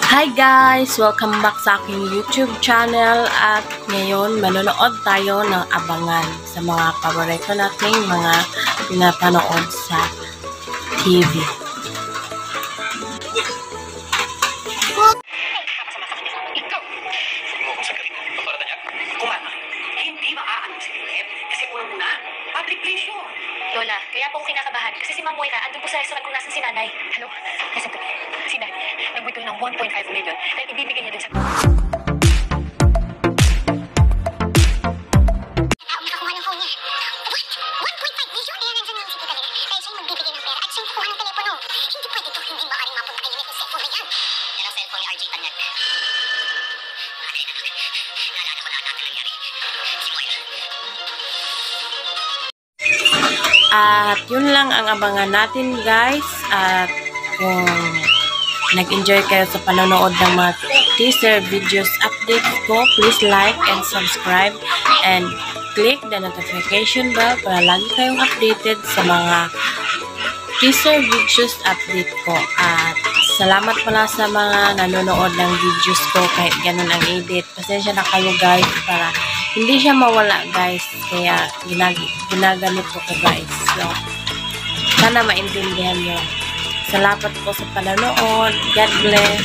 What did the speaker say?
Hi guys! Welcome back sa aking YouTube channel at ngayon manonood tayo ng abangan sa mga paborito nating mga pinapanood sa TV. Lola, kaya po ako kinakabahan kasi si Ma'am Moira andun po sa restaurant kung nasan si nanay. Ano? Listen to me. Si Daddy, nag-withdraw ng 1.5 million dahil ibibigay niya dun sa... Makakuha ng phone niya. What? 1.5 million? Kaya nandyan yung sige talaga. Kaya siya yung magbibigay ng pera at siya yung kukuha ng telepono. Hindi pwede to. Hindi maaaring mapunta kayo yung cellphone na yan. Yan ang cellphone ni RJ Tanyag. Naalala ko na lahat na nangyari. Si Moira. At yun lang ang abangan natin guys. At kung nag-enjoy kayo sa panonood ng mga teaser videos updates ko, please like and subscribe and click the notification bell para lagi kayong updated sa mga teaser videos update ko. At salamat pala sa mga nanonood ng videos ko kahit ganun ang edit. Pasensya na kayo guys para hindi siya mawala guys. Kaya ginagamit ko guys. So, sana maintindihan nyo. Salamat po sa panonood. God bless.